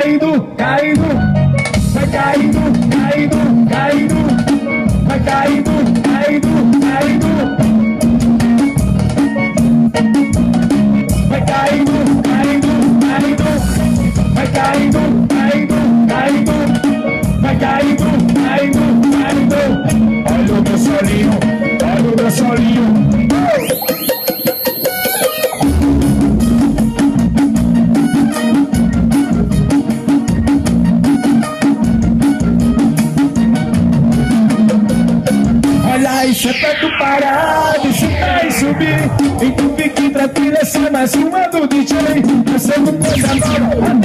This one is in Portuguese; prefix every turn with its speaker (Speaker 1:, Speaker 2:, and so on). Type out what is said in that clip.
Speaker 1: caindo, caindo, vai caindo, caindo, caindo, vai caindo, caindo, caindo, vai caindo, caindo, caindo, vai caindo, caindo, caindo, vai caindo, caindo, caindo. Olha o meu solinho, olha o meu solinho. Senta do parado, chuta e subir. Então fique tranquilo, essa é mais uma do DJ. Passando coisa nova.